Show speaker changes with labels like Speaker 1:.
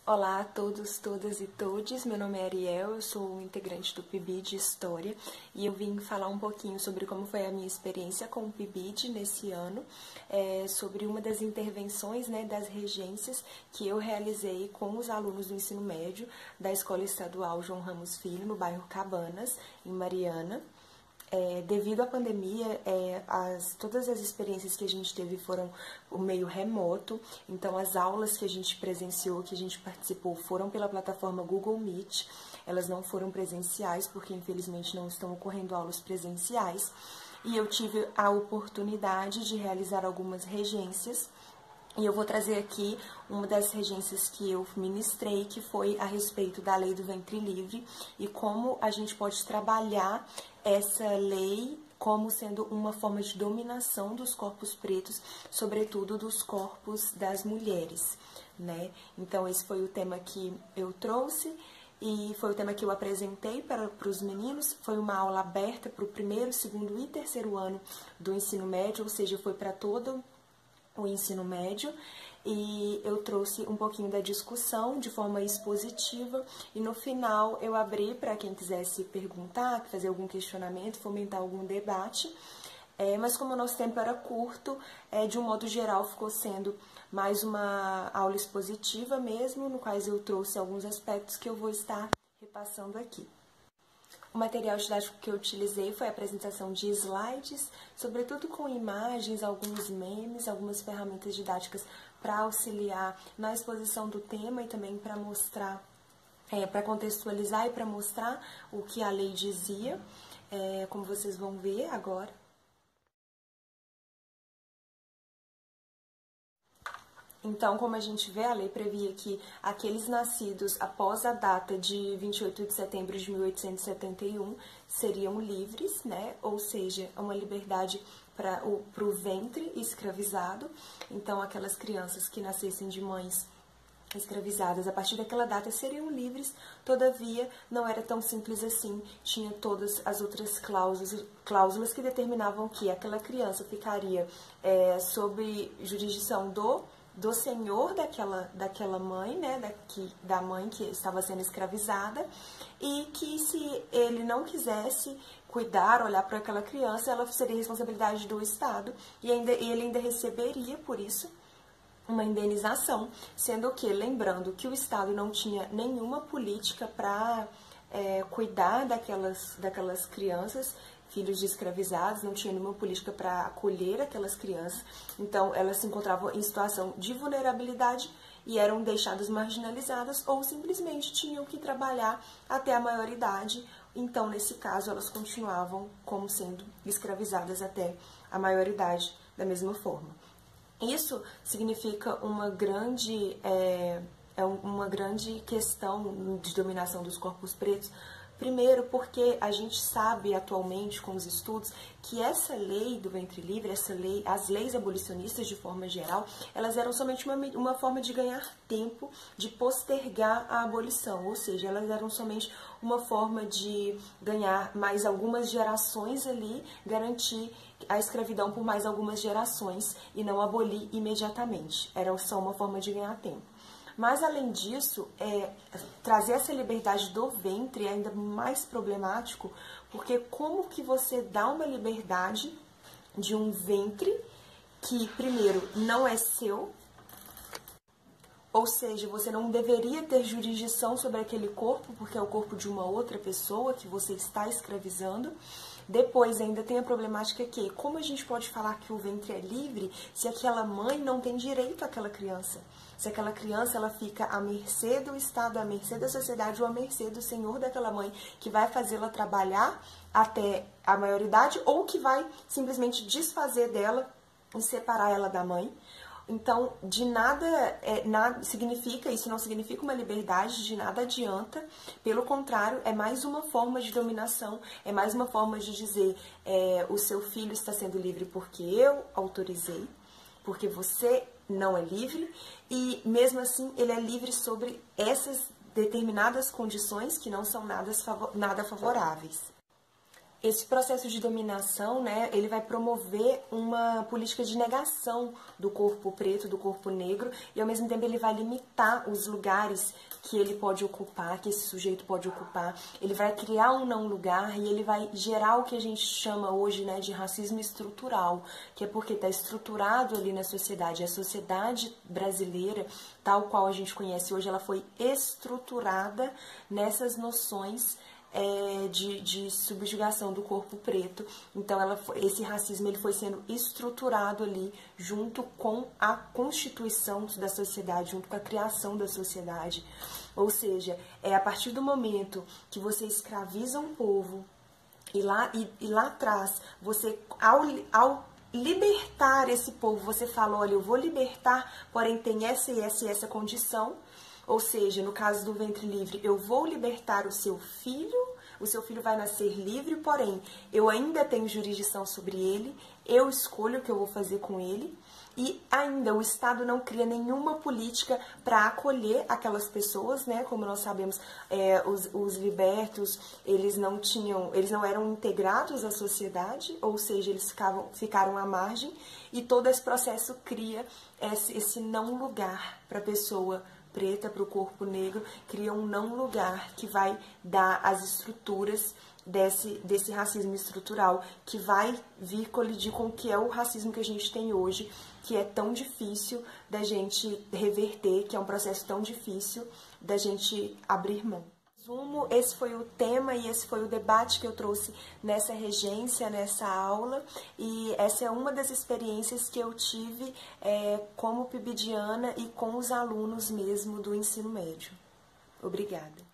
Speaker 1: Olá a todos, todas e todes, meu nome é Ariel, eu sou um integrante do PIBID História e eu vim falar um pouquinho sobre como foi a minha experiência com o PIBID nesse ano, sobre uma das intervenções, das regências que eu realizei com os alunos do ensino médio da Escola Estadual João Ramos Filho, no bairro Cabanas, em Mariana. Devido à pandemia, todas as experiências que a gente teve foram o meio remoto, então as aulas que a gente presenciou, que a gente participou, foram pela plataforma Google Meet, elas não foram presenciais, porque infelizmente não estão ocorrendo aulas presenciais, e eu tive a oportunidade de realizar algumas regências. E eu vou trazer aqui uma das regências que eu ministrei, que foi a respeito da lei do ventre livre e como a gente pode trabalhar essa lei como sendo uma forma de dominação dos corpos pretos, sobretudo dos corpos das mulheres, né? Então esse foi o tema que eu trouxe e foi o tema que eu apresentei para os meninos. Foi uma aula aberta para o primeiro, segundo e terceiro ano do ensino médio, ou seja, foi para todo o ensino médio, e eu trouxe um pouquinho da discussão de forma expositiva e no final eu abri para quem quisesse perguntar, fazer algum questionamento, fomentar algum debate, mas como o nosso tempo era curto, de um modo geral ficou sendo mais uma aula expositiva mesmo, no qual eu trouxe alguns aspectos que eu vou estar repassando aqui. O material didático que eu utilizei foi a apresentação de slides, sobretudo com imagens, alguns memes, algumas ferramentas didáticas para auxiliar na exposição do tema e também para mostrar, para contextualizar e para mostrar o que a lei dizia, como vocês vão ver agora. Então, como a gente vê, a lei previa que aqueles nascidos após a data de 28 de setembro de 1871 seriam livres, né? Ou seja, uma liberdade para o ventre escravizado. Então, aquelas crianças que nascessem de mães escravizadas a partir daquela data seriam livres, todavia não era tão simples assim, tinha todas as outras cláusulas que determinavam que aquela criança ficaria sob jurisdição do senhor daquela mãe, né, da mãe que estava sendo escravizada, e que se ele não quisesse cuidar, olhar para aquela criança, ela seria responsabilidade do Estado, e ele ainda receberia por isso uma indenização, sendo que, lembrando que o Estado não tinha nenhuma política para cuidar daquelas crianças, filhos de escravizados, não tinha nenhuma política para acolher aquelas crianças, então elas se encontravam em situação de vulnerabilidade e eram deixadas marginalizadas ou simplesmente tinham que trabalhar até a maioridade, então nesse caso elas continuavam como sendo escravizadas até a maioridade da mesma forma. Isso significa uma grande questão de dominação dos corpos pretos. Primeiro, porque a gente sabe atualmente com os estudos que essa lei do ventre livre, as leis abolicionistas de forma geral, elas eram somente uma forma de ganhar tempo, de postergar a abolição, ou seja, elas eram somente uma forma de ganhar mais algumas gerações ali, garantir a escravidão por mais algumas gerações e não abolir imediatamente. Era só uma forma de ganhar tempo. Mas, além disso, trazer essa liberdade do ventre é ainda mais problemático, porque como que você dá uma liberdade de um ventre que, primeiro, não é seu, ou seja, você não deveria ter jurisdição sobre aquele corpo, porque é o corpo de uma outra pessoa que você está escravizando. Depois ainda tem a problemática que, como a gente pode falar que o ventre é livre se aquela mãe não tem direito àquela criança? Se aquela criança ela fica à mercê do Estado, à mercê da sociedade ou à mercê do senhor daquela mãe, que vai fazê-la trabalhar até a maioridade ou que vai simplesmente desfazer dela e separar ela da mãe. Então, de nada significa, isso não significa uma liberdade, de nada adianta, pelo contrário, é mais uma forma de dominação, é mais uma forma de dizer o seu filho está sendo livre porque eu autorizei, porque você não é livre, e mesmo assim ele é livre sobre essas determinadas condições que não são nada favoráveis. esse processo de dominação, né, ele vai promover uma política de negação do corpo preto, do corpo negro, e ao mesmo tempo ele vai limitar os lugares que ele pode ocupar, que esse sujeito pode ocupar. Ele vai criar um não lugar e ele vai gerar o que a gente chama hoje, né, de racismo estrutural, que é porque está estruturado ali na sociedade. A sociedade brasileira, tal qual a gente conhece hoje, ela foi estruturada nessas noções de subjugação do corpo preto. Então esse racismo ele foi sendo estruturado ali junto com a constituição da sociedade, junto com a criação da sociedade. Ou seja, é a partir do momento que você escraviza um povo e lá atrás, você ao libertar esse povo, você fala, olha, eu vou libertar, porém tem essa e essa e essa condição. Ou seja, no caso do ventre livre, eu vou libertar o seu filho vai nascer livre, porém, eu ainda tenho jurisdição sobre ele, eu escolho o que eu vou fazer com ele, e ainda o Estado não cria nenhuma política para acolher aquelas pessoas, né? Como nós sabemos, os libertos, eles não eram integrados à sociedade, ou seja, eles ficaram à margem, e todo esse processo cria esse não lugar para a pessoa preta, para o corpo negro, cria um não lugar que vai dar as estruturas desse racismo estrutural, que vai vir colidir com o que é o racismo que a gente tem hoje, que é tão difícil da gente reverter, que é um processo tão difícil da gente abrir mão. Resumo, esse foi o tema e esse foi o debate que eu trouxe nessa regência, nessa aula, e essa é uma das experiências que eu tive como pibidiana e com os alunos mesmo do ensino médio. Obrigada.